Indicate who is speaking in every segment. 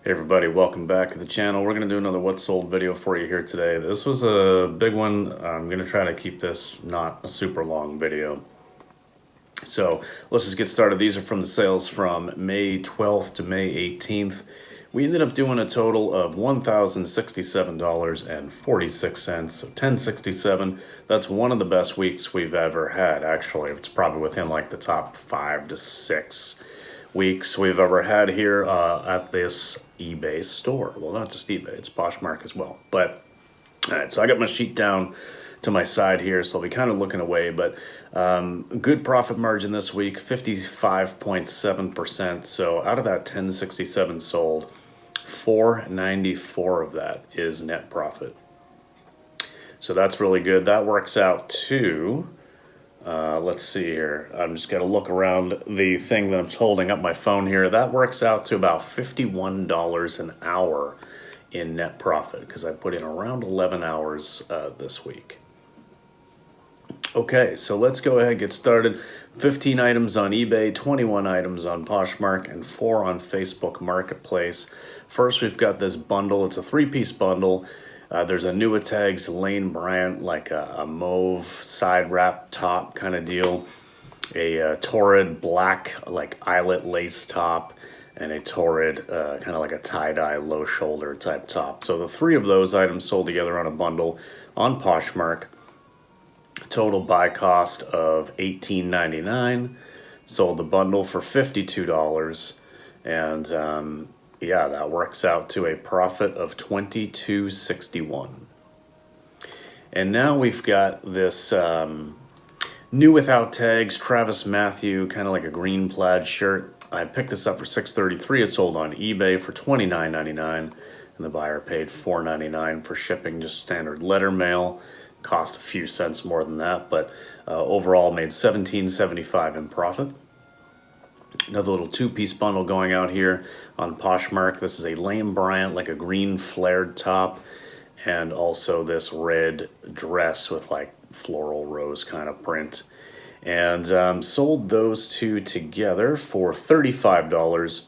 Speaker 1: Hey everybody, welcome back to the channel. We're going to do another what sold video for you here today. This was a big one. I'm going to try to keep this not a super long video. So let's just get started. These are from the sales from May 12th to May 18th. We ended up doing a total of $1,067.46, so $10.67. That's one of the best weeks we've ever had, actually. It's probably within like the top 5 to 6 weeks we've ever had here at this eBay store. Well, not just eBay, it's Poshmark as well. But, all right, so I got my sheet down to my side here, so I'll be kind of looking away, but good profit margin this week, 55.7%. So out of that 1067 sold, 494 of that is net profit. So that's really good. That works out to, let's see here. I'm just going to look around the thing that I'm holding up my phone here. That works out to about $51 an hour in net profit because I put in around 11 hours this week. Okay, so let's go ahead and get started. 15 items on eBay, 21 items on Poshmark, and 4 on Facebook Marketplace. First, we've got this bundle. It's a 3-piece bundle. There's a Tags Lane Bryant, like a mauve side wrap top kind of deal, a Torrid black like eyelet lace top, and a Torrid kind of like a tie-dye low shoulder type top. So the 3 of those items sold together on a bundle on Poshmark. Total buy cost of $18.99. Sold the bundle for $52, and yeah, that works out to a profit of $22.61. And now we've got this new without tags Travis Matthew, kind of like a green plaid shirt. I picked this up for $6.33. It sold on eBay for $29.99, and the buyer paid $4.99 for shipping, just standard letter mail. Cost a few cents more than that, but overall made $17.75 in profit. Another little 2-piece bundle going out here on Poshmark. This is a Lane Bryant, like a green flared top, and also this red dress with like floral rose kind of print. And sold those 2 together for $35.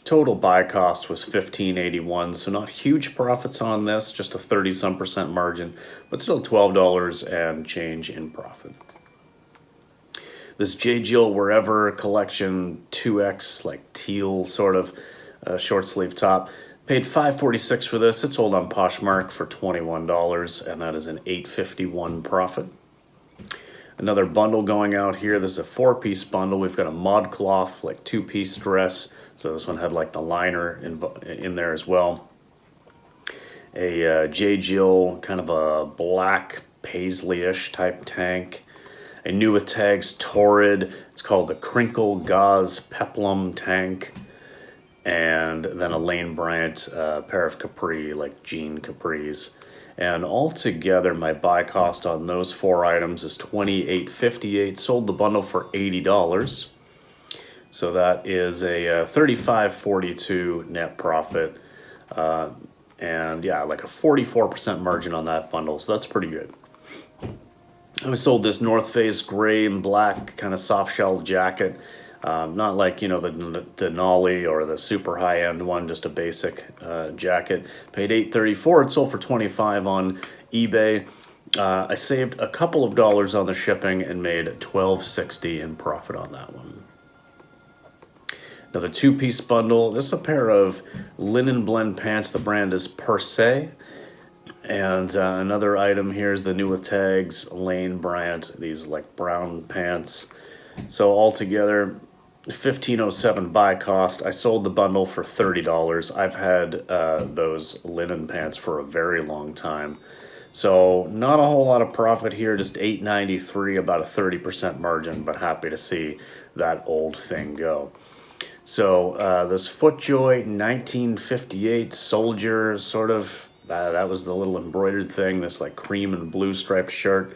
Speaker 1: Total buy cost was $15.81, so not huge profits on this, just a 30-some% margin, but still $12 and change in profit. This J. Jill Wherever collection 2X, like teal sort of short sleeve top. Paid $5.46 for this. It sold on Poshmark for $21, and that is an $8.51 profit. Another bundle going out here. This is a 4-piece bundle. We've got a ModCloth, like 2-piece dress. So this one had like the liner in there as well. A J. Jill, kind of a black paisley-ish type tank. A new with tags Torrid. It's called the Crinkle Gauze Peplum tank. And then a Lane Bryant pair of capri, like jean capris. And altogether, my buy cost on those 4 items is $28.58. Sold the bundle for $80. So that is a $35.42 net profit. And yeah, like a 44% margin on that bundle. So that's pretty good. I sold this North Face gray and black kind of soft shell jacket. Not like, you know, the Denali or the super high-end one, just a basic jacket. Paid $8.34. It sold for $25 on eBay. I saved a couple of dollars on the shipping and made $12.60 in profit on that one. Another 2-piece bundle. This is a pair of linen blend pants. The brand is Per Se. And another item here is the new with tags Lane Bryant. These like brown pants. So altogether, $15.07 buy cost. I sold the bundle for $30. I've had those linen pants for a very long time. So not a whole lot of profit here, just $8.93, about a 30% margin, but happy to see that old thing go. So this FootJoy 1958 Soldier sort of, that was the little embroidered thing, this like cream and blue striped shirt.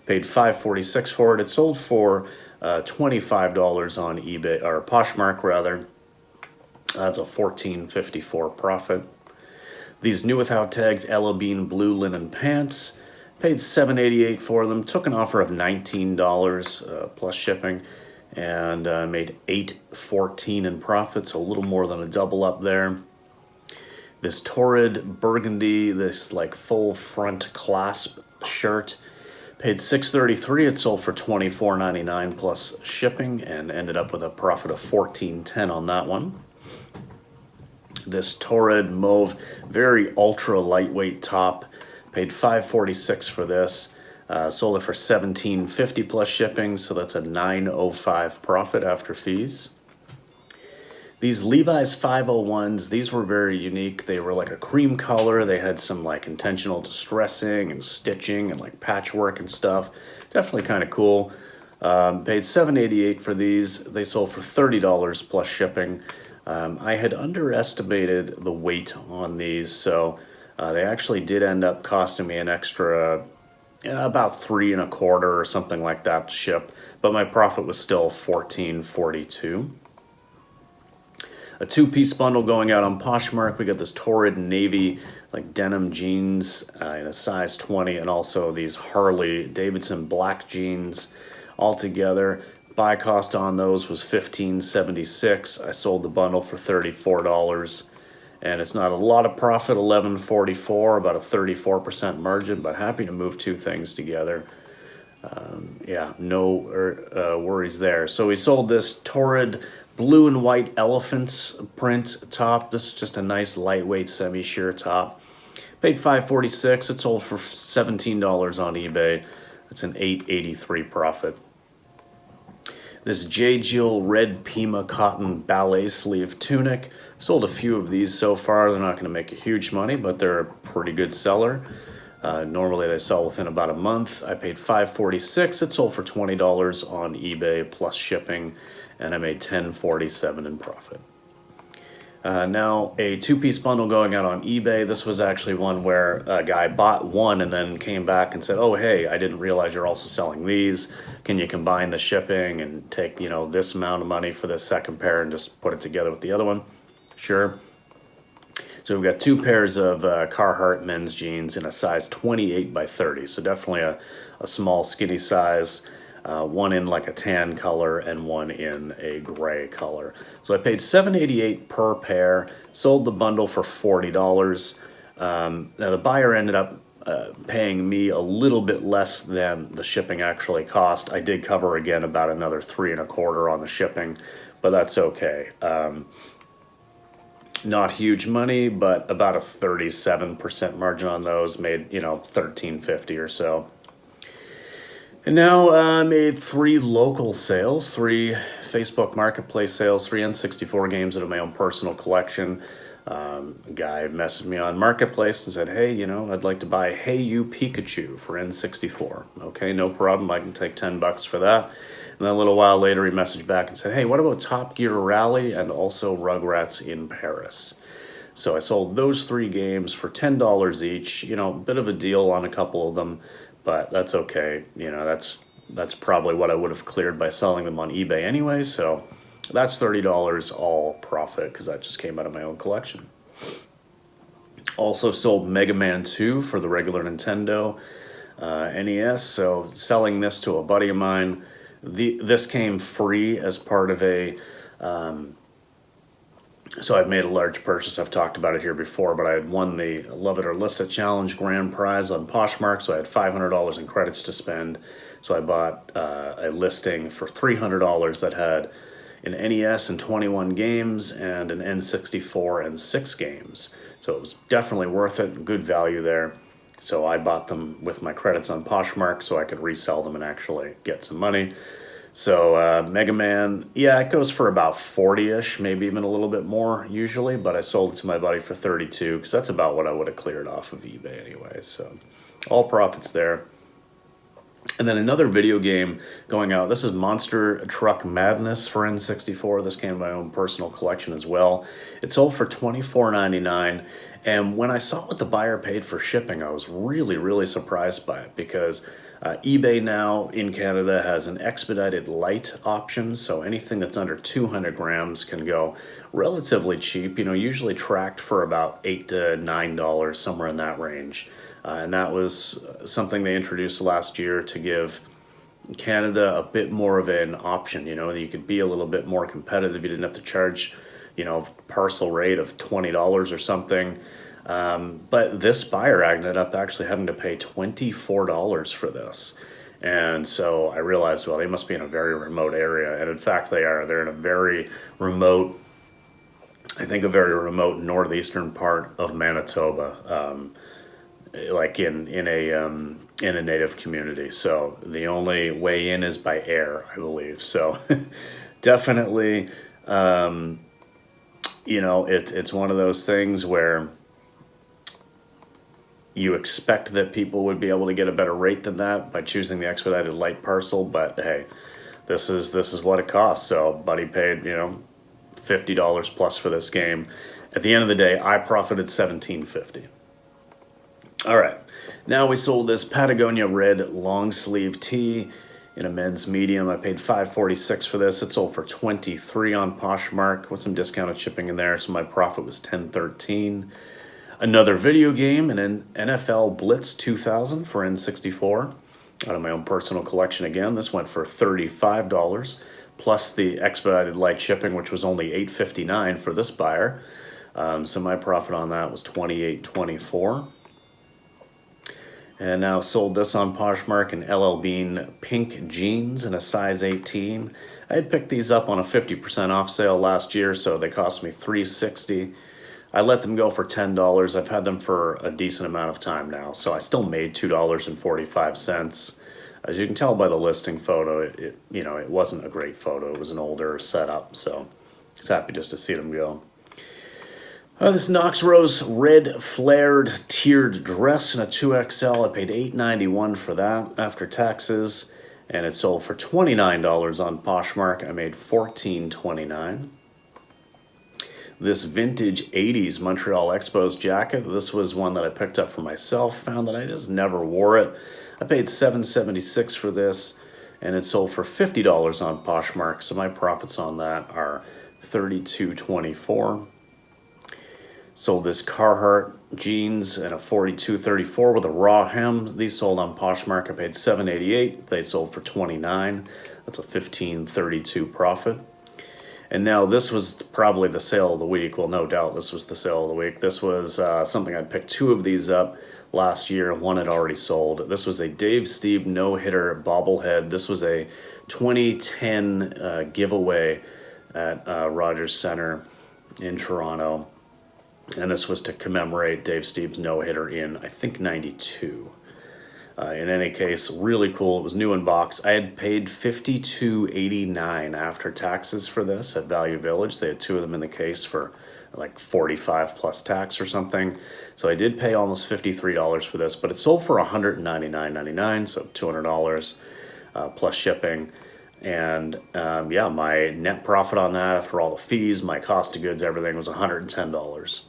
Speaker 1: Paid $5.46 for it. It sold for $25 on eBay, or Poshmark rather. That's a $14.54 profit. These new without tags Ella Bean blue linen pants. Paid $7.88 for them. Took an offer of $19 plus shipping. And made $8.14 in profits, a little more than a double up there. This Torrid Burgundy, this like full front clasp shirt. Paid $6.33. It sold for $24.99 plus shipping and ended up with a profit of $14.10 on that one. This Torrid Mauve, very ultra lightweight top. Paid $5.46 for this. Sold it for $17.50 plus shipping, so that's a $9.05 profit after fees. These Levi's 501s, these were very unique. They were like a cream color. They had some like intentional distressing and stitching and like patchwork and stuff. Definitely kind of cool. Paid $7.88 for these. They sold for $30 plus shipping. I had underestimated the weight on these, so they actually did end up costing me an extra about $3.25 or something like that to ship, but my profit was still $14.42. A two-piece bundle going out on Poshmark. We got this Torrid navy like denim jeans in a size 20, and also these Harley Davidson black jeans all together. Buy cost on those was $15.76. I sold the bundle for $34, and it's not a lot of profit, $11.44, about a 34% margin, but happy to move two things together. Yeah, no worries there. So we sold this Torrid blue and white elephants print top. This is just a nice lightweight semi-sheer top. Paid $5.46. It sold for $17 on eBay. That's an $8.83 profit. This J. Jill red Pima cotton ballet sleeve tunic. Sold a few of these so far. They're not going to make a huge money, but they're a pretty good seller. Normally they sell within about a month. I paid $5.46. It sold for $20 on eBay plus shipping, and I made $10.47 in profit. Now a two-piece bundle going out on eBay. This was actually one where a guy bought one and then came back and said, oh, hey, I didn't realize you're also selling these. Can you combine the shipping and take, you know, this amount of money for this second pair and just put it together with the other one? Sure. So we've got two pairs of Carhartt men's jeans in a size 28 by 30. So definitely a small skinny size. One in like a tan color and one in a gray color. So I paid $7.88 per pair, sold the bundle for $40. Now the buyer ended up paying me a little bit less than the shipping actually cost. I did cover again about another $3.25 on the shipping, but that's okay. Not huge money, but about a 37% margin on those, made, you know, $13.50 or so. And now I made 3 local sales, 3 Facebook Marketplace sales, 3 N64 games out of my own personal collection. A guy messaged me on Marketplace and said, hey, you know, I'd like to buy Hey You Pikachu for N64. Okay, no problem, I can take $10 for that. And then a little while later he messaged back and said, hey, what about Top Gear Rally and also Rugrats in Paris? So I sold those 3 games for $10 each. You know, a bit of a deal on a couple of them, but that's okay. You know, that's probably what I would have cleared by selling them on eBay anyway. So that's $30 all profit because that just came out of my own collection. Also sold Mega Man 2 for the regular Nintendo NES. So selling this to a buddy of mine. This came free as part of a, so I'd made a large purchase. I've talked about it here before, but I had won the Love It or List It Challenge grand prize on Poshmark, so I had $500 in credits to spend. So I bought a listing for $300 that had an NES and 21 games and an N64 and 6 games. So it was definitely worth it, good value there. So I bought them with my credits on Poshmark so I could resell them and actually get some money. So Mega Man, yeah, it goes for about 40-ish, maybe even a little bit more usually, but I sold it to my buddy for 32 because that's about what I would have cleared off of eBay anyway. So all profits there. And then another video game going out. This is Monster Truck Madness for N64. This came in my own personal collection as well. It sold for $24.99. And when I saw what the buyer paid for shipping, I was really, really surprised by it because eBay now in Canada has an expedited light option. So anything that's under 200 grams can go relatively cheap, you know, usually tracked for about $8 to $9, somewhere in that range. And that was something they introduced last year to give Canada a bit more of an option, you know, that you could be a little bit more competitive. You didn't have to charge parcel rate of $20 or something. But this buyer ended up actually having to pay $24 for this. And so I realized, well, they must be in a very remote area. And in fact, they are. They're in a very remote, I think a very remote northeastern part of Manitoba, like in a native community. So the only way in is by air, I believe. So definitely, it's one of those things where you expect that people would be able to get a better rate than that by choosing the expedited light parcel, but hey, this is what it costs. So buddy paid, $50 plus for this game. At the end of the day, I profited $17.50. All right, now we sold this Patagonia red long sleeve tee in a men's medium. I paid $5.46 for this. It sold for $23 on Poshmark with some discounted shipping in there, so my profit was $10.13. Another video game, an NFL Blitz 2000 for N64, out of my own personal collection again. This went for $35, plus the expedited light shipping, which was only $8.59 for this buyer. So my profit on that was $28.24. And now sold this on Poshmark in LL Bean pink jeans in a size 18. I had picked these up on a 50% off sale last year, so they cost me $3.60. I let them go for $10. I've had them for a decent amount of time now, so I still made $2.45. As you can tell by the listing photo, it wasn't a great photo. It was an older setup, so I was happy just to see them go. This Knox Rose red flared tiered dress in a 2XL. I paid $8.91 for that after taxes, and it sold for $29 on Poshmark. I made $14.29. This vintage 80s Montreal Expos jacket. This was one that I picked up for myself, found that I just never wore it. I paid $7.76 for this, and it sold for $50 on Poshmark, so my profits on that are $32.24. Sold this Carhartt jeans in a 42.34 with a raw hem. These sold on Poshmark. I paid $7.88. They sold for $29. That's a $15.32 profit. And now this was probably the sale of the week. Well, no doubt this was the sale of the week. This was something I picked two of these up last year. One had already sold. This was a Dave Stieb no-hitter bobblehead. This was a 2010 giveaway at Rogers Centre in Toronto. And this was to commemorate Dave Stieb's no-hitter in, I think, 92. In any case, really cool. It was new in box. I had paid $52.89 after taxes for this at Value Village. They had two of them in the case for like $45 plus tax or something. So I did pay almost $53 for this, but it sold for $199.99, so $200 plus shipping. And yeah, my net profit on that after all the fees, my cost of goods, everything was $110.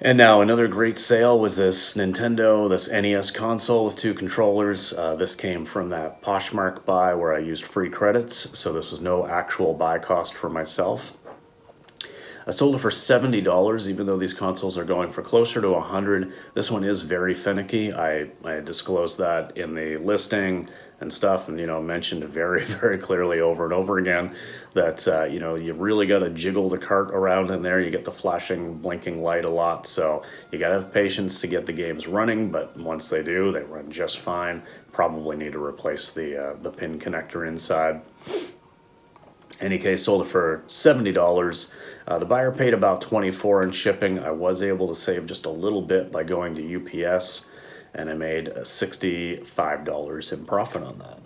Speaker 1: And now another great sale was this Nintendo, this NES console with two controllers. This came from that Poshmark buy where I used free credits, so this was no actual buy cost for myself. I sold it for $70, even though these consoles are going for closer to $100. This one is very finicky. I disclosed that in the listing and stuff, and mentioned very, very clearly over and over again that you really got to jiggle the cart around in there. You get the flashing, blinking light a lot, so you got to have patience to get the games running. But once they do, they run just fine. Probably need to replace the pin connector inside. Any case, sold it for $70. The buyer paid about $24 in shipping. I was able to save just a little bit by going to UPS, and I made $65 in profit on that.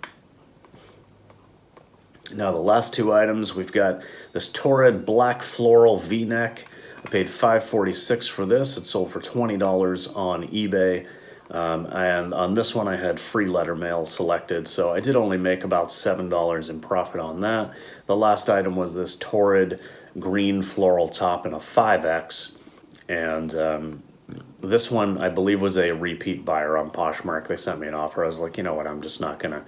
Speaker 1: Now the last two items, we've got this Torrid black floral V-neck. I paid $5.46 for this. It sold for $20 on eBay. And on this one I had free letter mail selected, so I did only make about $7 in profit on that. The last item was this Torrid green floral top in a 5X, and this one I believe was a repeat buyer on Poshmark. They sent me an offer. I was like, you know what, I'm just not gonna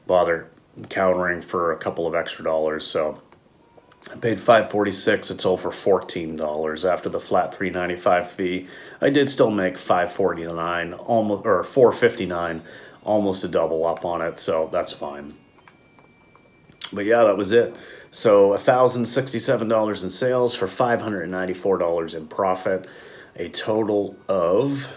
Speaker 1: bother countering for a couple of extra dollars, so I paid $5.46. It sold for $14 after the flat $3.95 fee. I did still make $5.49, almost, or $4.59, almost a double up on it, so that's fine. But yeah, that was it. So $1,067 in sales for $594 in profit. A total of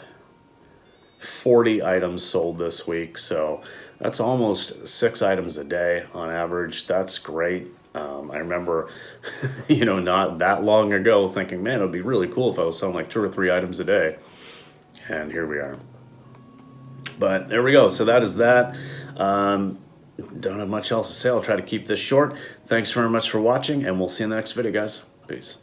Speaker 1: 40 items sold this week. So that's almost 6 items a day on average. That's great. I remember, not that long ago thinking, man, it would be really cool if I was selling like 2 or 3 items a day. And here we are. But there we go. So that is that. Don't have much else to say. I'll try to keep this short. Thanks very much for watching, and we'll see you in the next video, guys. Peace.